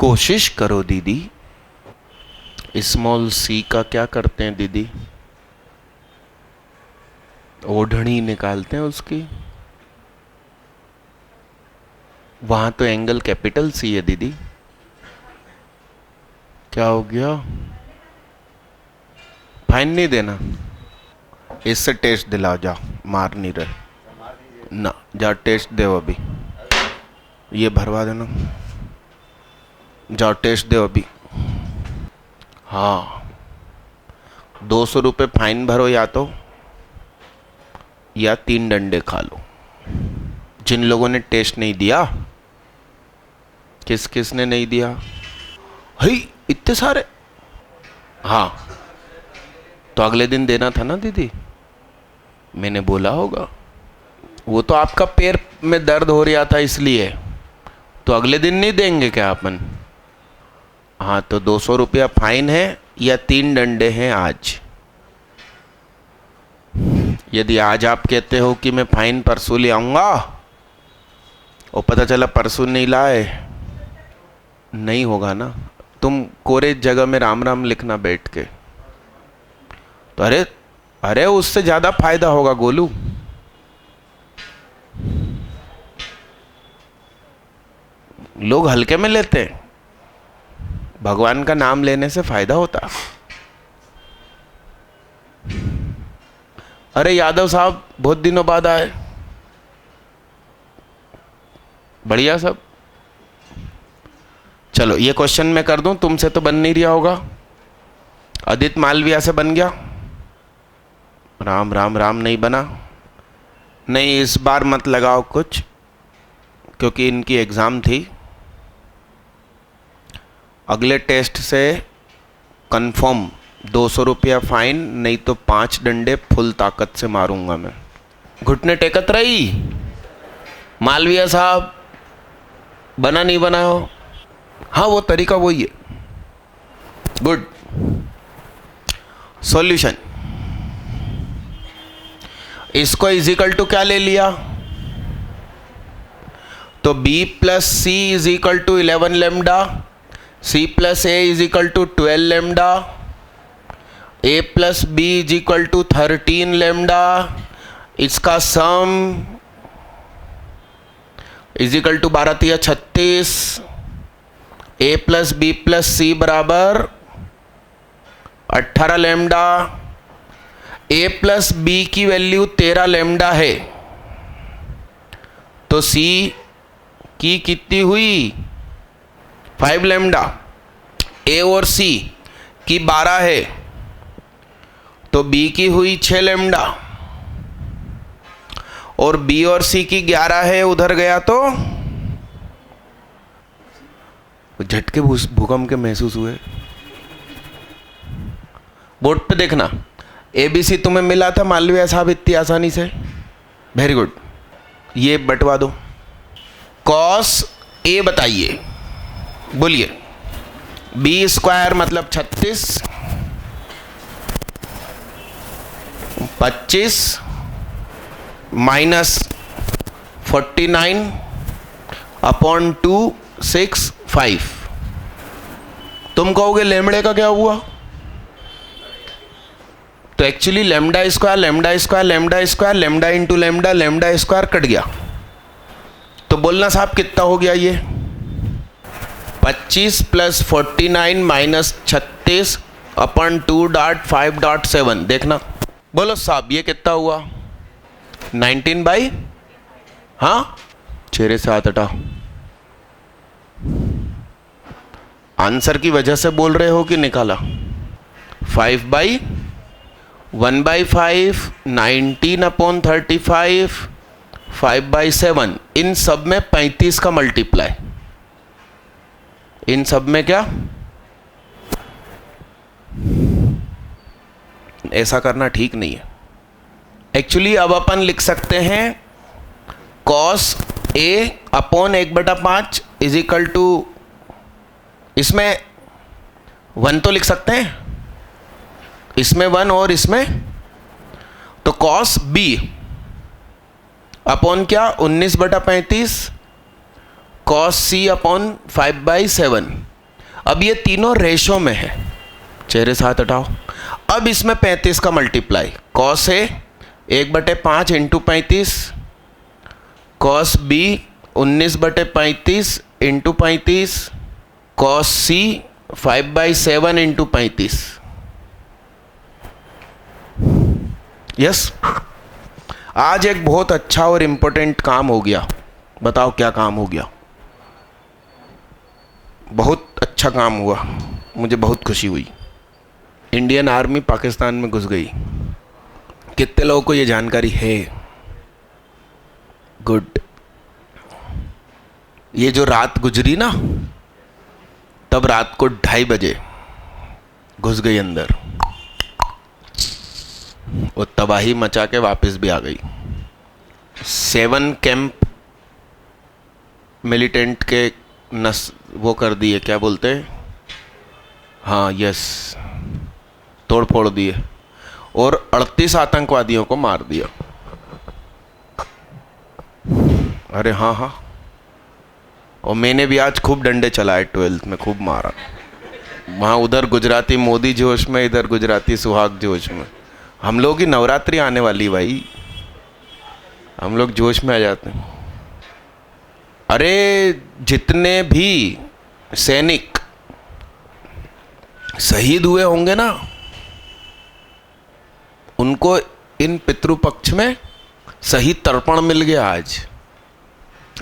कोशिश करो दीदी। स्मॉल सी का क्या करते हैं दीदी? ओढ़नी निकालते हैं उसकी। वहां तो एंगल कैपिटल सी है दीदी। क्या हो गया? फाइन नहीं देना, इससे टेस्ट दिला। जा, मार नहीं रहे ना, जा टेस्ट दे अभी। ये भरवा देना, जाओ टेस्ट दो अभी। हाँ, 200 रुपये फाइन भरो या 3 डंडे खा लो। जिन लोगों ने टेस्ट नहीं दिया, किस किस ने नहीं दिया? हई इतने सारे। हाँ, तो अगले दिन देना था ना दीदी, मैंने बोला होगा। वो तो आपका पैर में दर्द हो रहा था इसलिए, तो अगले दिन नहीं देंगे क्या अपन? हाँ, तो 200 रुपया फाइन है या 3 डंडे हैं आज। यदि आज आप कहते हो कि मैं फाइन परसों ले आऊंगा और पता चला परसों नहीं लाए, नहीं होगा ना। तुम कोरे जगह में राम राम लिखना बैठ के, तो अरे उससे ज्यादा फायदा होगा गोलू। लोग हल्के में लेते हैं, भगवान का नाम लेने से फायदा होता। अरे यादव साहब बहुत दिनों बाद आए, बढ़िया सब। चलो ये क्वेश्चन मैं कर दूं, तुमसे तो बन नहीं रहा होगा। आदित्य मालविया से बन गया? राम राम राम नहीं बना। नहीं, इस बार मत लगाओ कुछ, क्योंकि इनकी एग्जाम थी। अगले टेस्ट से कंफर्म 200 रुपया फाइन, नहीं तो 5 डंडे फुल ताकत से मारूंगा मैं। घुटने टेकत रही मालविया साहब, बना नहीं बना हो? हाँ, वो तरीका वही है। गुड। सॉल्यूशन, इसको इजिकल टू क्या ले लिया? तो b plus C is equal to 11 lambda, c plus A is equal to 12 lambda, a plus B is equal to 13 lambda. इसका सम इज इक्वल टू 12 तिया 36। a plus B plus C बराबर 18 lambda. a plus B की value 13 lambda है, तो c की कितनी हुई? 5 lambda. a और c की 12 है, तो b की हुई 6 लेमडा, और b और c की 11 है, उधर गया तो झटके भूकंप के महसूस हुए। बोर्ड पे देखना, ABC तुम्हें मिला था मालविया साहब इतनी आसानी से। Very good. ये बंटवा दो। कॉस A बताइए, बोलिए। b स्क्वायर मतलब 36, 25 माइनस 49 अपॉन 2 6 5। तुम कहोगे लेमड़े का क्या हुआ? तो actually lambda square lambda square lambda square lambda into lambda lambda square cut गया, तो बोलना साहब कितना हो गया ये? 25 प्लस 49 माइनस 36 अपन 2.5.7। देखना, बोलो साहब ये कितना हुआ? 19 बाई, हाँ, चेहरे से हाथ हटा। आंसर की वजह से बोल रहे हो कि निकाला? 5 बाई 1/5, 19 अपॉन 35, 5/7। इन सब में 35 का मल्टीप्लाई, इन सब में क्या? ऐसा करना ठीक नहीं है। एक्चुअली अब अपन लिख सकते हैं cos A upon 1/5 is equal to, इसमें 1 तो लिख सकते हैं, इसमें 1 और इसमें, तो कॉस B अपॉन क्या? 19/35 कॉस C अपॉन 5/7। अब ये तीनों रेशो में है, चेहरे साथ हटाओ। अब इसमें 35 का multiply, cos A 1/5 into 35, cos B 19/35 into 35, cos C 5/7 into 35। Yes, आज एक बहुत अच्छा और इम्पोर्टेंट काम हो गया। बताओ क्या काम हो गया? बहुत अच्छा काम हुआ, मुझे बहुत खुशी हुई। इंडियन आर्मी पाकिस्तान में घुस गई। कितने लोगों को ये जानकारी है? गुड। ये जो रात गुजरी ना, तब रात को 2:30 बजे घुस गई अंदर और तबाही मचा के वापस भी आ गई। 7 कैंप मिलिटेंट के वो कर दिए, क्या बोलते हैं, हाँ यस, तोड़ फोड़ दिए और 38 आतंकवादियों को मार दिया। अरे हाँ हाँ, और मैंने भी आज खूब डंडे चलाए 12th में, खूब मारा वहाँ। उधर गुजराती मोदी जोश में, इधर गुजराती सुहाग जोश में। हम लोग की नवरात्रि आने वाली भाई, हम लोग जोश में आ जाते हैं। अरे जितने भी सैनिक शहीद हुए होंगे ना, उनको इन पितृपक्ष में सही तर्पण मिल गया आज।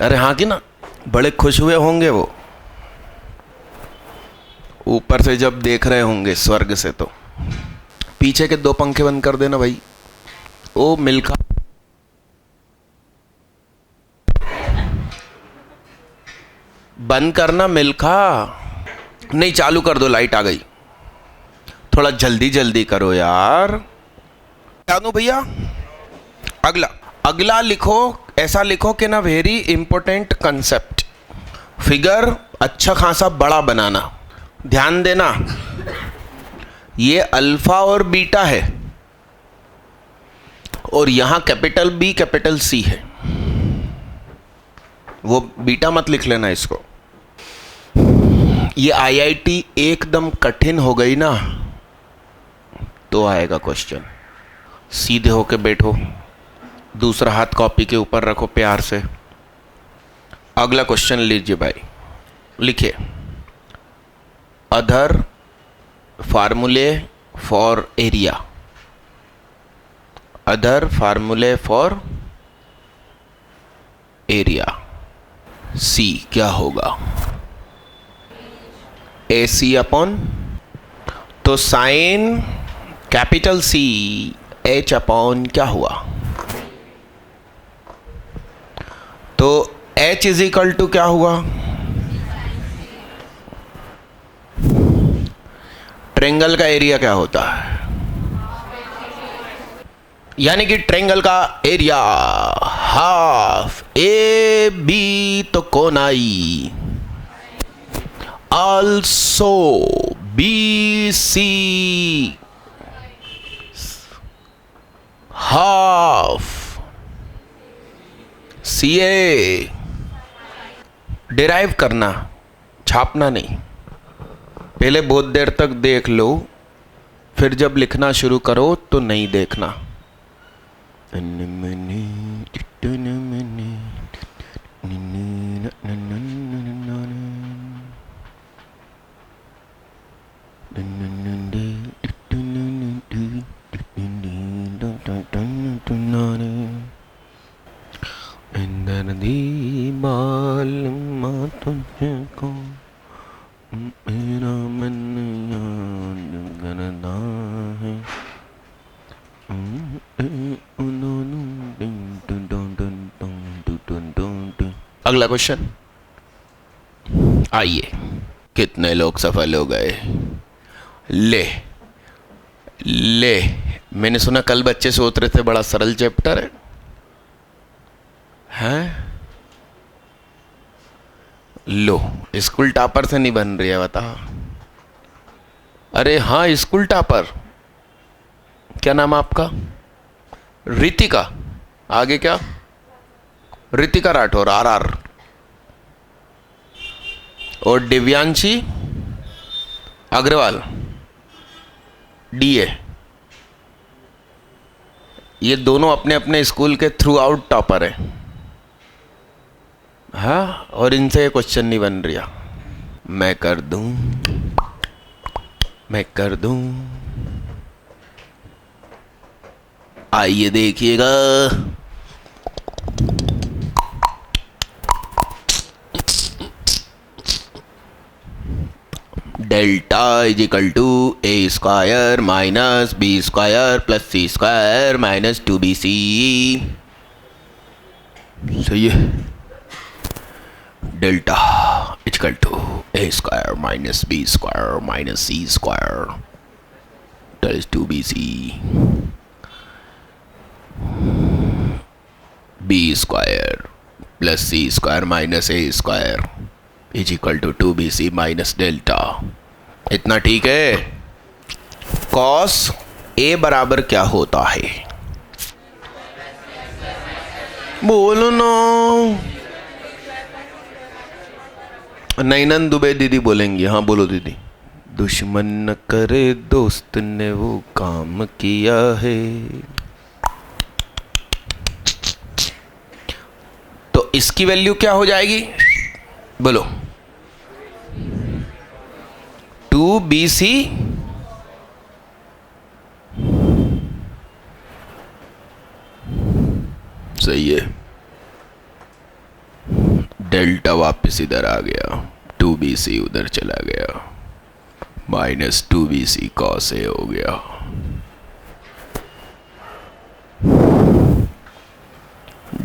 अरे हाँ कि ना, बड़े खुश हुए होंगे वो, ऊपर से जब देख रहे होंगे स्वर्ग से। तो पीछे के 2 पंखे बंद कर देना भाई। ओ मिल्खा, बंद करना मिल्खा। नहीं, चालू कर दो, लाइट आ गई। थोड़ा जल्दी जल्दी करो यार। जानू भैया, अगला अगला लिखो, ऐसा लिखो कि ना वेरी इंपॉर्टेंट कंसेप्ट, फिगर अच्छा खासा बड़ा बनाना। ध्यान देना, ये अल्फा और बीटा है और यहां कैपिटल बी कैपिटल सी है। वो बीटा मत लिख लेना इसको। ये आईआईटी एकदम कठिन हो गई ना, तो आएगा क्वेश्चन। सीधे होके बैठो, दूसरा हाथ कॉपी के ऊपर रखो प्यार से। अगला क्वेश्चन लीजिए भाई, लिखिए, other formulae for area. Other formulae for area. C क्या होगा? ए सी अपॉन, तो sine capital C H upon क्या हुआ? तो एच इज इक्वल टू क्या हुआ? ट्रायंगल का एरिया क्या होता है? यानी कि ट्रायंगल का एरिया हाफ ए बी तो कोनाई, also B C half C A. Derive करना, छापना नहीं। पहले बहुत देर तक देख लो, फिर जब लिखना शुरू करो तो नहीं देखना। तुझको मेरा मन याद करता है। अगला क्वेश्चन, आइए। कितने लोग सफल हो गए? ले ले, मैंने सुना कल बच्चे सोच रहे थे बड़ा सरल चैप्टर है, हैं? लो, स्कूल टॉपर से नहीं बन रही है, बता। अरे हाँ, स्कूल टॉपर, क्या नाम है आपका? रितिका। आगे क्या? रितिका राठौर, आर। और दिव्यांशी अग्रवाल, डीए, ये दोनों अपने अपने स्कूल के थ्रू आउट टॉपर हैं। हाँ, और इनसे ये क्वेश्चन नहीं बन रहा। मैं कर दूं, मैं कर दूं, आइए देखिएगा। Delta is equal to a square minus b square plus C square minus 2bc। सही है। Delta is equal to a square minus b square minus c square that is 2bc। B square plus C square minus a square is equal to 2bc minus delta. इतना ठीक है। Cos A बराबर क्या होता है? बोलो ना। नैनन दुबे दीदी बोलेंगी। हाँ बोलो दीदी। दुश्मन न करे दोस्त ने वो काम किया है। तो इसकी वैल्यू क्या हो जाएगी? बोलो। 2bc सही है। डेल्टा वापस इधर आ गया, 2bc उधर चला गया, माइनस 2bc कॉस ए हो गया।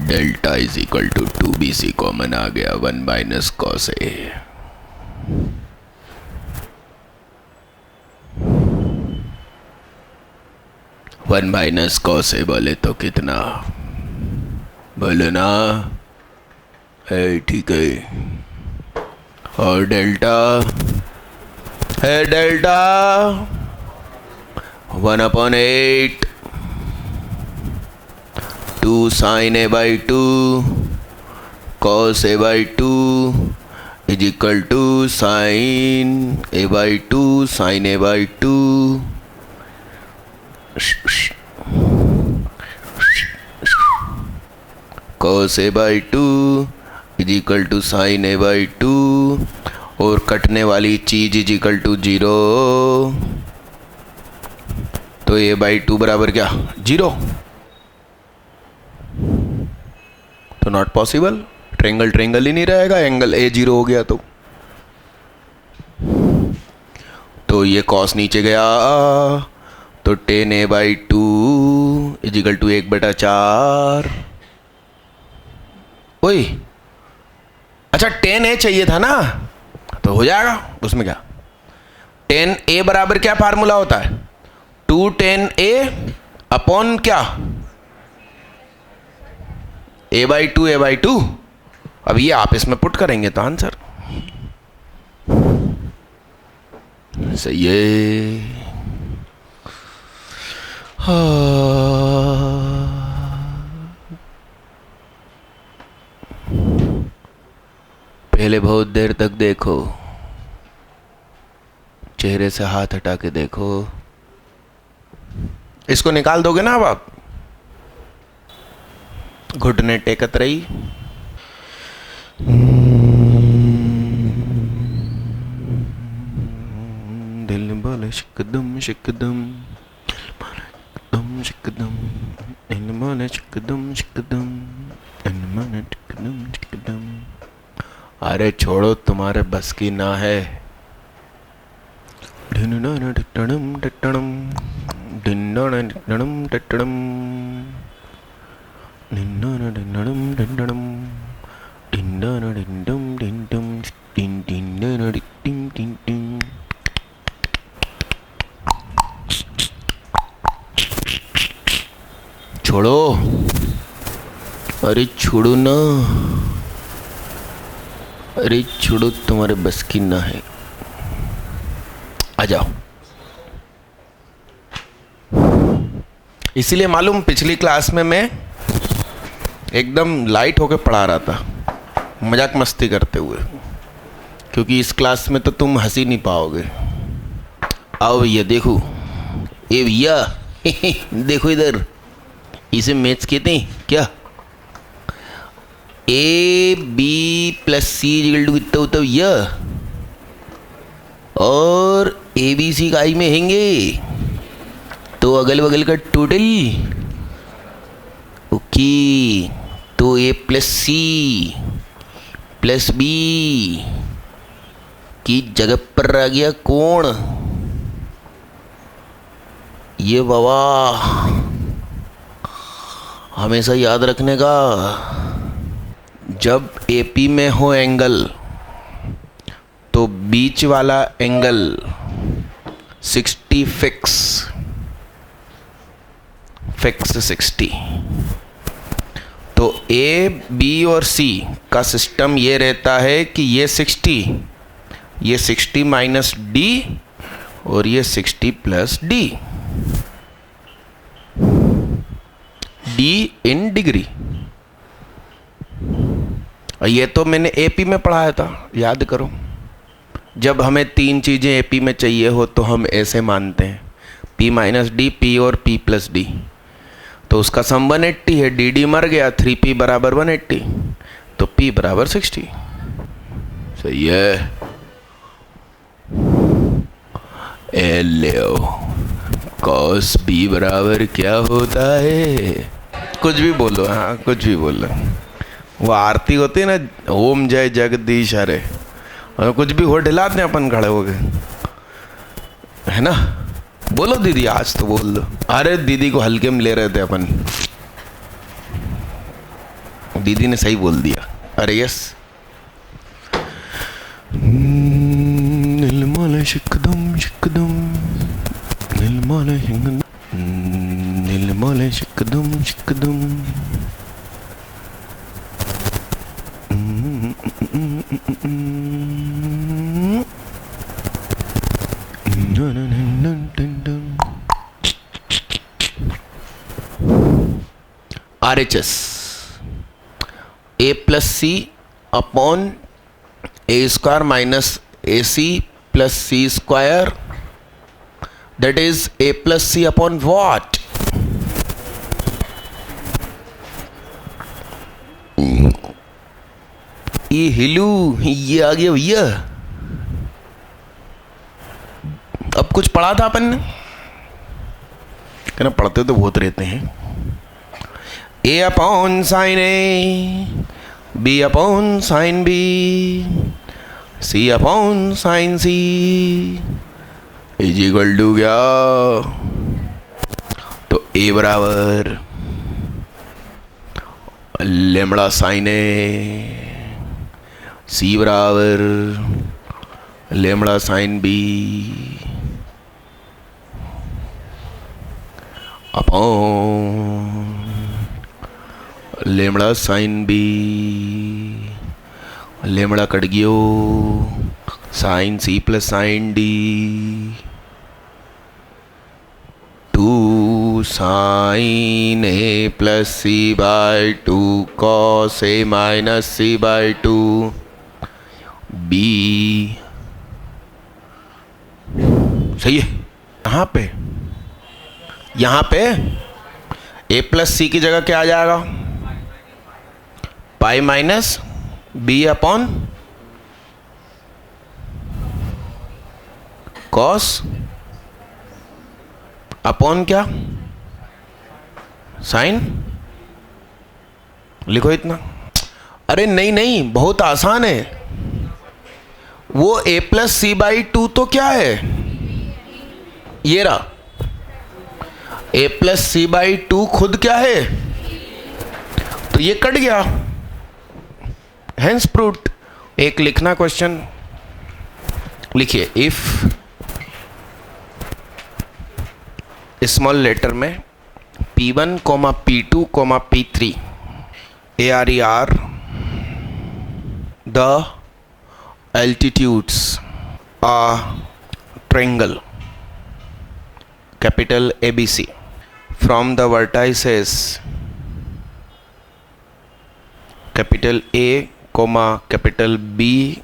Delta is equal to 2bc common आ गया, 1 minus cos A. One minus cos A बोले तो कितना? बोलो ना। ठीक है। और डेल्टा है, delta 1/8 2 sin a by 2 cos a by 2 is equal to sin a by 2 sin a by 2 cos a by 2 is equal to sin a by 2 और कटने वाली चीज इज इक्वल टू 0। तो a by 2 बराबर क्या? 0। तो not possible. Triangle triangle ही नहीं रहेगा, एंगल a 0 हो गया तो ये कॉस नीचे गया। तो tan a by 2 is equal to 1/4। ओए अच्छा, tan a चाहिए था ना, तो हो जाएगा उसमें क्या। tan a बराबर क्या फार्मूला होता है? 2 tan a अपॉन क्या? a by 2 a by 2। अब ये आप इसमें पुट करेंगे तो आंसर सही है। पहले बहुत देर तक देखो, चेहरे से हाथ हटा के देखो। इसको निकाल दोगे ना अब आप? घुटने टेकत रही। दिल बोले शिकदम शिकदम शिकदम, दिल बोले शिकदम शिकदम, दिल बोले शिकदम शिकदम। अरे छोड़ो, तुम्हारे बस की ना है। छोड़ो, अरे छोड़ो ना, अरे छोड़ो, तुम्हारे बस की ना है। आ जाओ। इसीलिए मालूम, पिछली क्लास में मैं एकदम लाइट होकर पढ़ा रहा था, मजाक मस्ती करते हुए, क्योंकि इस क्लास में तो तुम हंसी नहीं पाओगे। आओ भैया देखो, ए भैया देखो इधर, इसे मैथ्स कहते हैं क्या? A b plus c equal to कितना होता है भैया? और ए बी सी का आई में हैंगे तो अगल बगल का टोटल। ओके, तो ए प्लस सी प्लस बी की जगह पर आ गया कौन? ये बाबा हमेशा याद रखने का, जब एपी में हो एंगल तो बीच वाला एंगल 60 फिक्स 60। तो ए बी और सी का सिस्टम ये रहता है कि ये 60 माइनस डी और ये 60 plus D, D in degree. ये तो मैंने एपी में पढ़ाया था, याद करो। जब हमें तीन चीज़ें एपी में चाहिए हो तो हम ऐसे मानते हैं, P माइनस डी, P और P प्लस डी। तो उसका सम 180 है, डी डी मर गया, 3P बराबर 180, तो P बराबर 60। सही है। एलो कॉस B बराबर क्या होता है? कुछ भी बोलो, हाँ कुछ भी बोलो। वो आरती होती है ना, ओम जय जगदीश हरे, और कुछ भी हो ढिलाते हैं अपन खड़े हो गए, है ना। बोलो दीदी, आज तो बोल दो। अरे दीदी को हल्के में ले रहे थे अपन, दीदी ने सही बोल दिया। अरे यस। नीलमाला शिकदम शिकदम, नीलमाला शिकदम, नीलमाला शिकदम शिकदम। RHS A plus C upon A square minus A C plus C square, that is A plus C upon what? ये हिलू, ये आ गया भैया। अब कुछ पढ़ा था अपन ने, कहना पढ़ते तो बहुत रहते हैं। A upon sine A, B upon sine B, C upon sine C is equal to क्या? तो ए बराबर लेमड़ा साइन ए, सी बराबर lambda sine B upon lambda sine B, lambda कट गयो, sine C plus sine D, 2 sine A plus C by 2 cos A minus C by 2 B. सही है। यहाँ पे ए प्लस सी की जगह क्या आ जाएगा? Pi minus b upon cos upon क्या? साइन। लिखो इतना। अरे नहीं नहीं, बहुत आसान है। वो ए प्लस सी बाई 2 तो क्या है? ये रहा ए प्लस सी बाई 2 खुद क्या है? तो ये कट गया, हेंस प्रूव्ड। एक लिखना क्वेश्चन लिखिए, इफ स्मॉल लेटर में P1, P2, P3 are the altitudes a triangle capital ABC from the vertices capital A, capital B,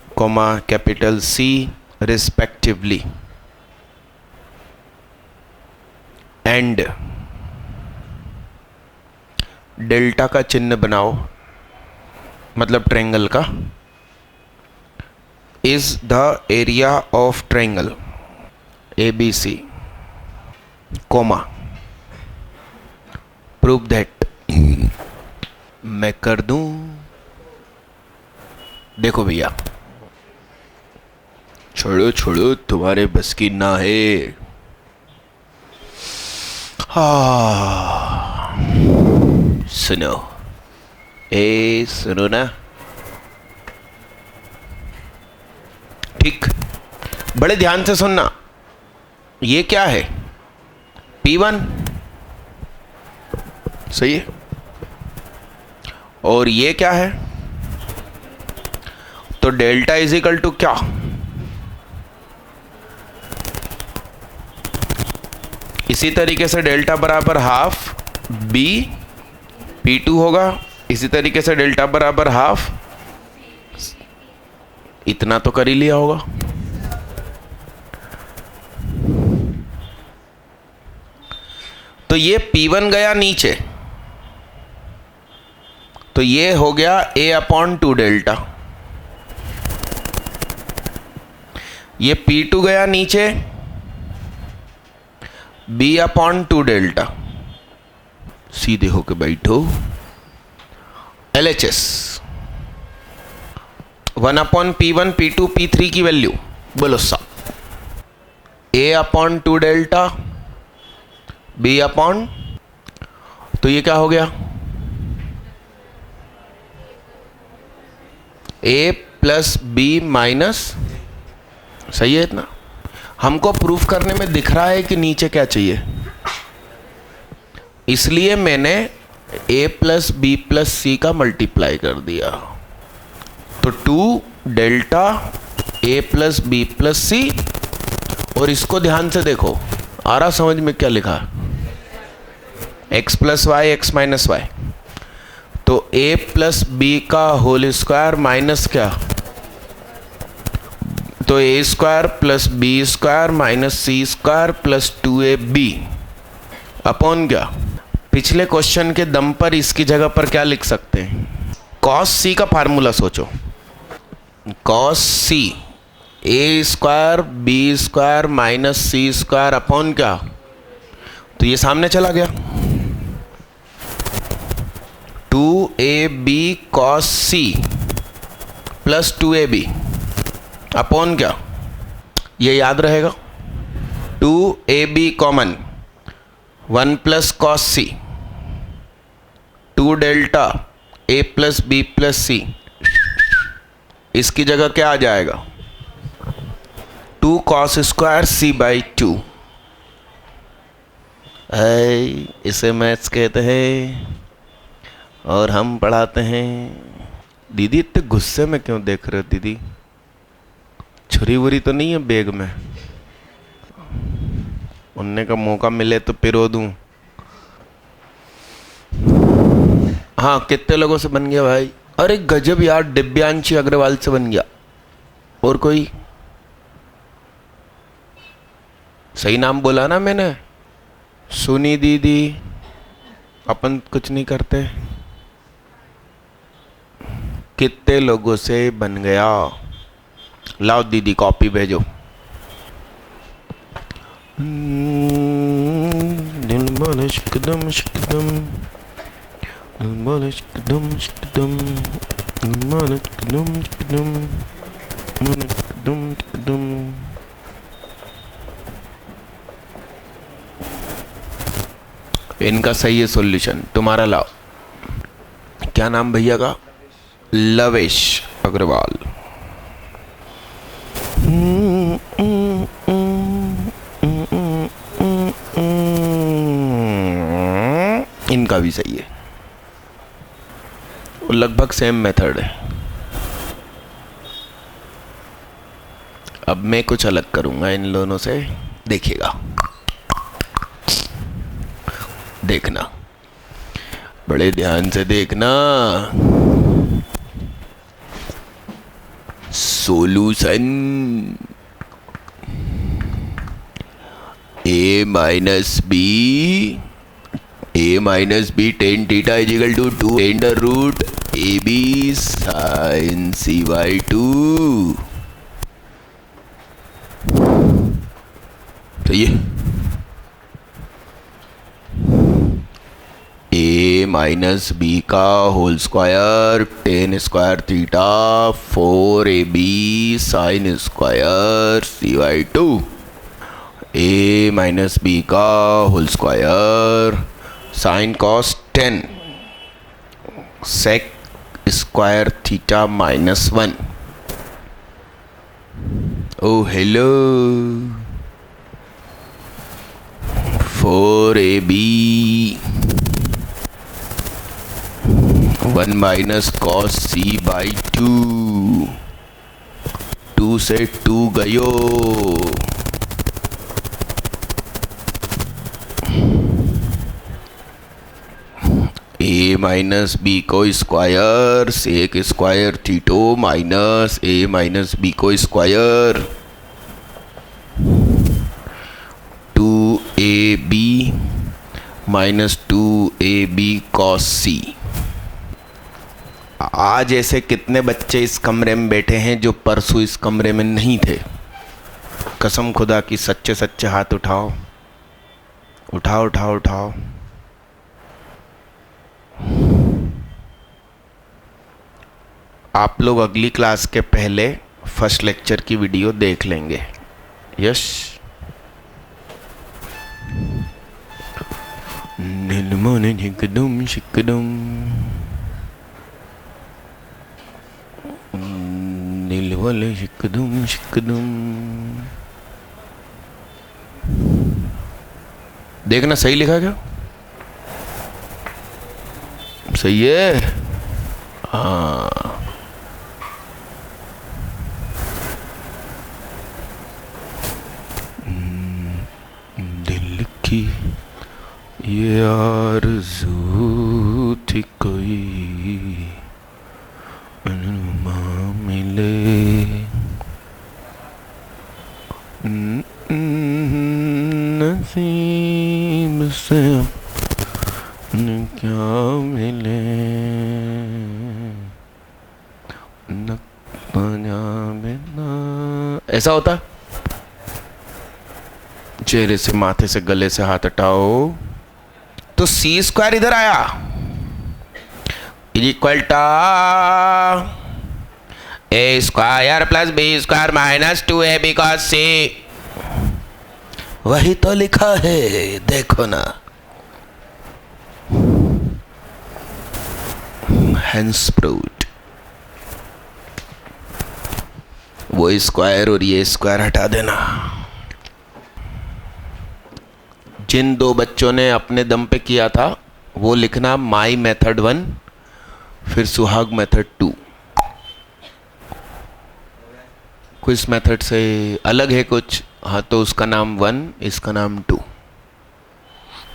capital C respectively. And delta का चिन्ह बनाओ, मतलब ट्रायंगल का, is the area of triangle ABC, comma, prove that. मैं कर दूं? देखो भैया, छोड़ो छोड़ो, तुम्हारे बस की ना है। सुनो, सुनो ना, ठीक, बड़े ध्यान से सुनना। ये क्या है? P1, सही है। और ये क्या है? तो डेल्टा इज इक्वल टू क्या? इसी तरीके से डेल्टा बराबर हाफ B P2 होगा। इसी तरीके से डेल्टा बराबर हाफ, इतना तो कर ही लिया होगा। तो ये P1 गया नीचे, तो ये हो गया A/2 डेल्टा। ये P2 गया नीचे, B/2 डेल्टा। सीधे होके बैठो। LHS 1/P1 P2 P3 की वैल्यू बोलो सा। A/2 डेल्टा B अपॉन, तो ये क्या हो गया? A प्लस B माइनस, सही है इतना? हमको प्रूफ करने में दिख रहा है कि नीचे क्या चाहिए, इसलिए मैंने A plus B plus C का मल्टीप्लाई कर दिया। तो 2 delta A plus B plus C, और इसको ध्यान से देखो, आ रहा समझ में क्या लिखा है? x plus y x minus y, तो A प्लस B का होल स्क्वायर माइनस क्या, तो A square plus B square minus C square plus 2AB upon क्या? पिछले क्वेश्चन के दम पर इसकी जगह पर क्या लिख सकते हैं? कॉस C का फार्मूला सोचो, cos C A square B square minus C square upon क्या, तो ये सामने चला गया, 2AB cos C plus 2AB upon क्या, ये याद रहेगा, 2AB common, 1 plus cos C, 2 delta A plus B plus C, इसकी जगह क्या आ जाएगा? 2 cos स्क्वायर C बाई 2। इसे मैथ्स कहते हैं और हम पढ़ाते हैं। दीदी इतने गुस्से में क्यों देख रहे हो दीदी? छुरी वुरी तो नहीं है बैग में? उनने का मौका मिले तो पिरो दूं। हाँ, कितने लोगों से बन गया भाई? अरे गजब यार, दिव्यांशी अग्रवाल से बन गया। और कोई? सही नाम बोला ना मैंने? सुनी दीदी, अपन कुछ नहीं करते। कितने लोगों से बन गया? लाओ दीदी कॉपी भेजो। इनका सही है सॉल्यूशन, तुम्हारा लाओ। क्या नाम भैया का? लवेश अग्रवाल। इनका भी सही है, लगभग सेम मेथड है। अब मैं कुछ अलग करूंगा इन दोनों से, देखिएगा, देखना, बड़े ध्यान से देखना। Solution A minus B tan theta is equal to 2 under root A B sine C by 2। तो ये ए माइनस बी का whole square tan square theta 4ab sine square C by 2। A minus B का whole square sine cos 10 sec square theta minus 1। Oh hello 4ab 1 minus cos C by 2। 2 से 2 गयो। A minus B को square sec square theta minus A minus B को square 2ab minus 2ab cos C. आज ऐसे कितने बच्चे इस कमरे में बैठे हैं जो परसों इस कमरे में नहीं थे? कसम खुदा की सच्चे सच्चे हाथ उठाओ, उठाओ उठाओ उठाओ। आप लोग अगली क्लास के पहले फर्स्ट लेक्चर की वीडियो देख लेंगे। यस, नीलमोने झिकदुम शिकदुम, नीलवाले शिकदुम शिकदुम। देखना सही लिखा क्या? सही है। हाँ, दिल की ये आरज़ू थी कोई मिले, नसीब से क्या मिले, न ऐसा होता। चेहरे से, माथे से, गले से हाथ हटाओ तो सी स्क्वायर इधर आया is equal to a square plus b square minus 2ab cos c। वही तो लिखा है, देखो ना। Hence proved. वो स्क्वायर और ये स्क्वायर हटा देना। जिन दो बच्चों ने अपने दम पे किया था वो लिखना माई मेथड 1 फिर सुहाग मेथड 2। क्विज मेथड से अलग है कुछ, हाँ, तो उसका नाम 1 इसका नाम 2।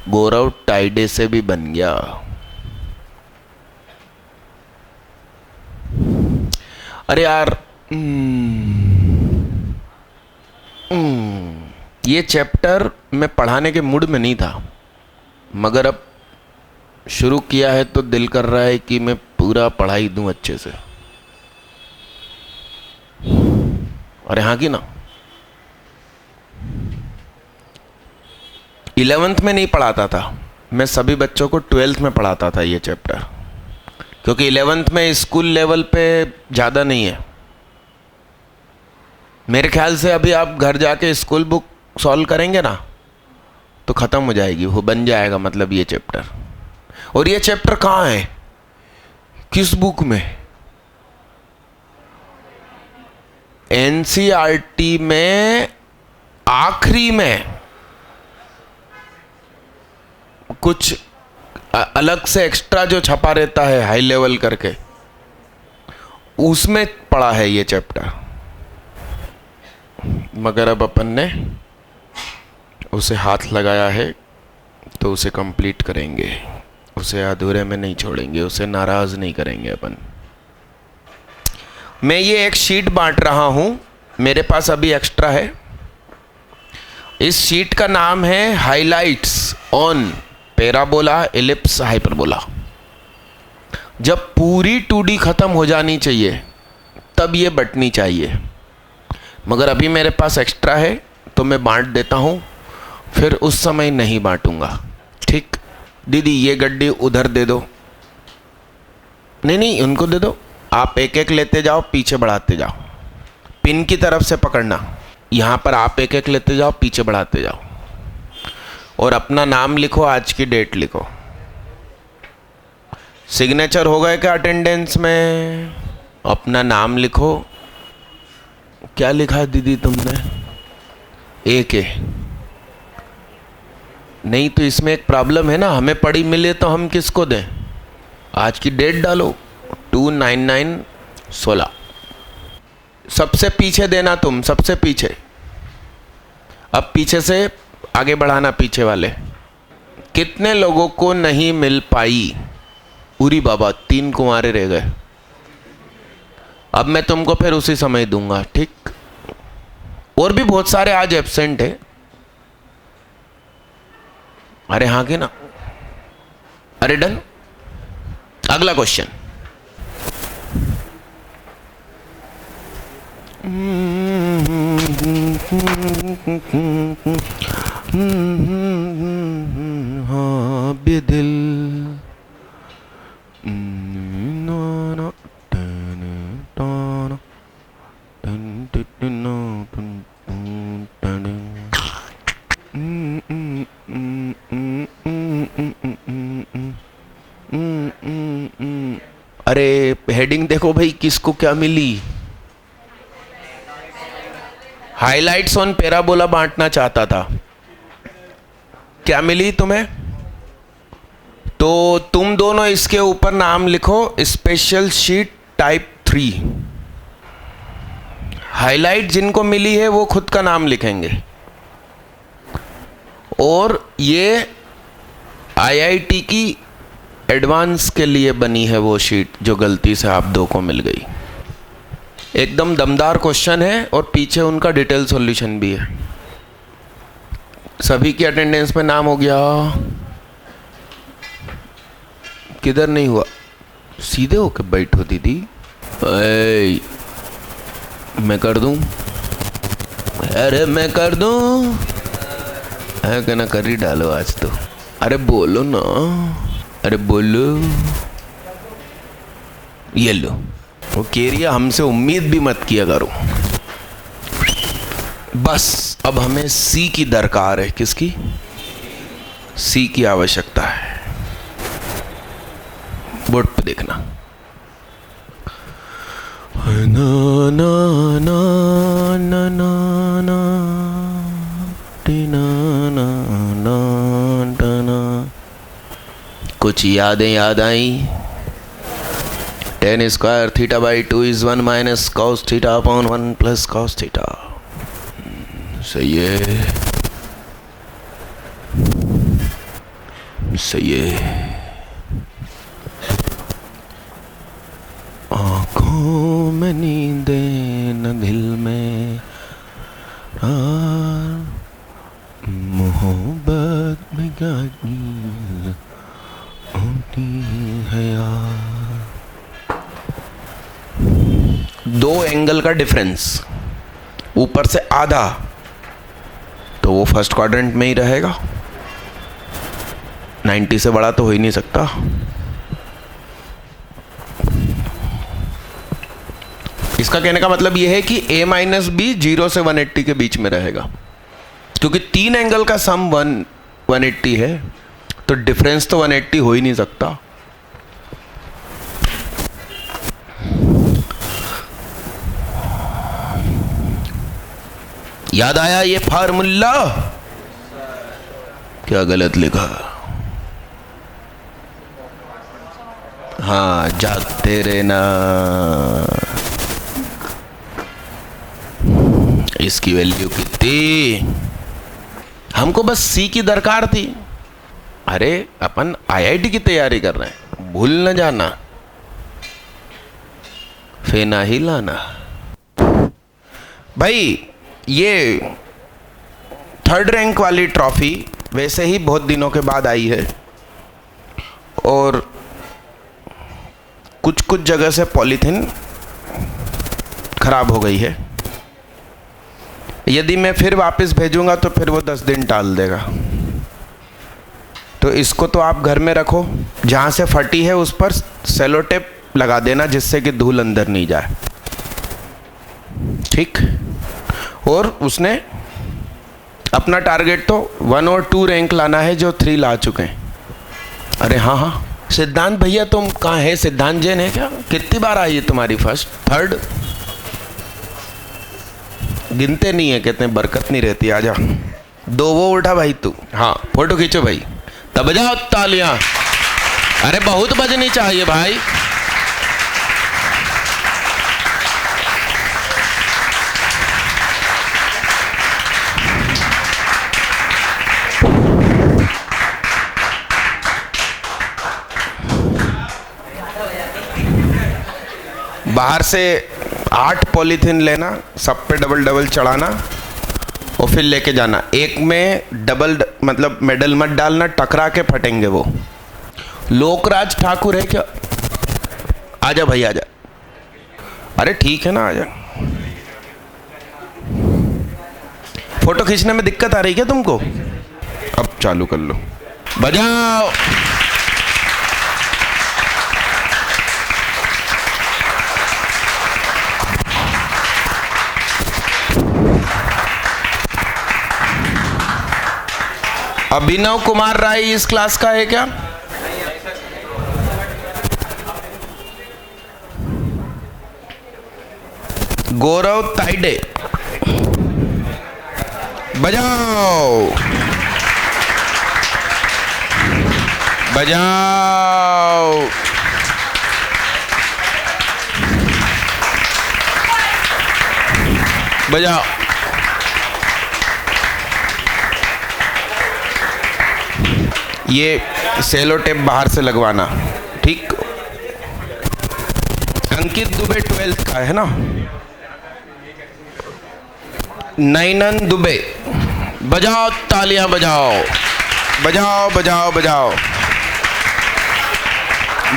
गौरव टाइडे से भी बन गया। अरे यार, ये चैप्टर मैं पढ़ाने के मूड में नहीं था, मगर अब शुरू किया है तो दिल कर रहा है कि मैं पूरा पढ़ाई दूं अच्छे से। और यहाँ की ना 11th में नहीं पढ़ाता था मैं, सभी बच्चों को 12th में पढ़ाता था ये चैप्टर, क्योंकि 11th में स्कूल लेवल पे ज़्यादा नहीं है। मेरे ख्याल से अभी आप घर जाके स्कूल बुक सॉल्व करेंगे ना तो ख़त्म हो जाएगी, वो बन जाएगा मतलब ये चैप्टर। और ये चैप्टर कहाँ है, किस बुक में? एनसीईआरटी में आखिरी में कुछ अलग से एक्स्ट्रा जो छपा रहता है हाई लेवल करके, उसमें पढ़ा है ये चैप्टर। मगर अब अपन ने उसे हाथ लगाया है तो उसे कंप्लीट करेंगे, उसे अधूरे में नहीं छोड़ेंगे, उसे नाराज नहीं करेंगे अपन। मैं ये एक शीट बांट रहा हूँ, मेरे पास अभी एक्स्ट्रा है। इस शीट का नाम है highlights on parabola ellipse hyperbola. जब पूरी 2D खत्म हो जानी चाहिए तब ये बंटनी चाहिए, मगर अभी मेरे पास एक्स्ट्रा है तो मैं बांट देता हूँ, फिर उस समय नहीं बांटूंगा। ठीक दीदी, ये गड्डी उधर दे दो। नहीं नहीं, उनको दे दो। आप एक एक लेते जाओ, पीछे बढ़ाते जाओ, पिन की तरफ से पकड़ना। यहाँ पर आप एक एक लेते जाओ, पीछे बढ़ाते जाओ, और अपना नाम लिखो, आज की डेट लिखो। सिग्नेचर हो गए क्या अटेंडेंस में? अपना नाम लिखो। क्या लिखा है दीदी तुमने? एक है। नहीं तो इसमें एक प्रॉब्लम है ना, हमें पढ़ी मिले तो हम किसको दें? आज की डेट डालो 29916। सबसे पीछे देना तुम, सबसे पीछे। अब पीछे से आगे बढ़ाना, पीछे वाले। कितने लोगों को नहीं मिल पाई? उरी बाबा, 3 कुंवारे रह गए। अब मैं तुमको फिर उसी समय दूंगा, ठीक? और भी बहुत सारे आज एब्सेंट है। अरे हाँ के ना? अरे डन। अगला क्वेश्चन। हाँ बेदिल अरे हेडिंग देखो भाई, किसको क्या मिली? हाइलाइट्स ऑन पैराबोला बांटना चाहता था, क्या मिली तुम्हें? तो तुम दोनों इसके ऊपर नाम लिखो, स्पेशल शीट टाइप 3। हाइलाइट जिनको मिली है वो खुद का नाम लिखेंगे, और ये आईआईटी की एडवांस के लिए बनी है वो शीट जो गलती से आप दो को मिल गई। एकदम दमदार क्वेश्चन है और पीछे उनका डिटेल सॉल्यूशन भी है। सभी की अटेंडेंस में नाम हो गया? किधर नहीं हुआ? सीधे होके बैठो दीदी। मैं कर दूं? अरे मैं कर दूं? है कहना, कर ही डालो आज तो। अरे बोलो ना, अरे बोलो। ये लो। वो कह रही है हमसे उम्मीद भी मत किया करो। बस अब हमें सी की दरकार है। किसकी? सी की आवश्यकता है। बोर्ड पे देखना। ना ना ना ना ना ना ना ना ना। कुछ यादें याद आई? tan square theta by 2 is 1 minus cos theta upon 1 plus cos theta. सही है, सही है। आँखों में नींदे न दिल में मोहब्बत में क्या होती है यार। 2 एंगल का डिफरेंस ऊपर से आधा, तो वो फर्स्ट क्वाड्रेंट में ही रहेगा। 90 से बड़ा तो हो ही नहीं सकता। इसका कहने का मतलब यह है कि a माइनस बी 0 से 180 के बीच में रहेगा, क्योंकि 3 एंगल का सम 180 है, तो डिफरेंस तो 180 हो ही नहीं सकता। याद आया ये फार्मूला? क्या गलत लिखा? हाँ, जागते रहना। इसकी वैल्यू कितनी? हमको बस सी की दरकार थी। अरे अपन आईआईटी की तैयारी कर रहे हैं, भूल न जाना, फेना ही लाना। भाई ये 3rd रैंक वाली ट्रॉफी वैसे ही बहुत दिनों के बाद आई है और कुछ कुछ जगह से पॉलीथीन खराब हो गई है। यदि मैं फिर वापस भेजूंगा तो फिर वो 10 दिन टाल देगा। तो इसको तो आप घर में रखो, जहाँ से फटी है उस पर सेलो टेप लगा देना जिससे कि धूल अंदर नहीं जाए, ठीक। और उसने अपना टारगेट तो 1 और 2 रैंक लाना है, जो 3 ला चुके हैं। अरे हाँ हाँ, सिद्धांत भैया तुम कहाँ है? सिद्धांत जैन है क्या? कितनी बार आई है तुम्हारी फर्स्ट 3rd? गिनते नहीं है, कहते हैं बरकत नहीं रहती। आजा 2 वो उठा भाई तू। हाँ फोटो खींचो भाई, तब बजाओ तालियां। अरे बहुत बजनी चाहिए भाई। बाहर से 8 पॉलीथीन लेना, सब पे डबल डबल चढ़ाना और फिर लेके जाना। एक में डबल मतलब मेडल मत डालना, टकरा के फटेंगे वो। लोकराज ठाकुर है क्या? आजा भाई आजा। अरे ठीक है ना, आजा। फोटो खींचने में दिक्कत आ रही क्या तुमको? अब चालू कर लो, बजाओ। अभिनव कुमार राय इस क्लास का है क्या? गौरव ताइडे, बजाओ बजाओ। बजाओ। ये सेलो टेप बाहर से लगवाना, ठीक। अंकित दुबे 12th का है ना? नैनन दुबे, बजाओ तालियां, बजाओ बजाओ बजाओ बजाओ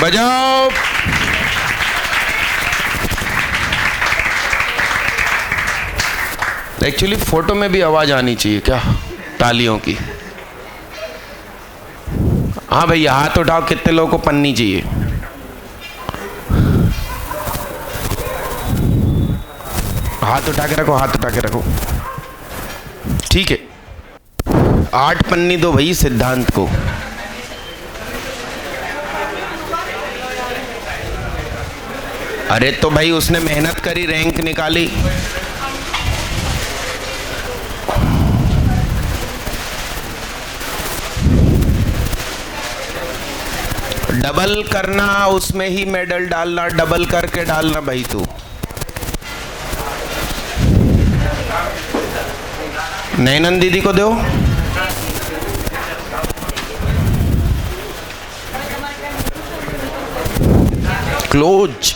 बजाओ। एक्चुअली फोटो में भी आवाज आनी चाहिए क्या तालियों की? हाँ भैया हाथ उठाओ, कितने लोगों को पन्नी चाहिए? हाथ उठा के रखो, हाथ उठा के रखो, ठीक है। 8 पन्नी दो भाई सिद्धांत को। अरे तो भाई उसने मेहनत करी, रैंक निकाली। डबल करना, उसमें ही मेडल डालना, डबल करके डालना भाई तू। नैनन दीदी को दो। क्लोज।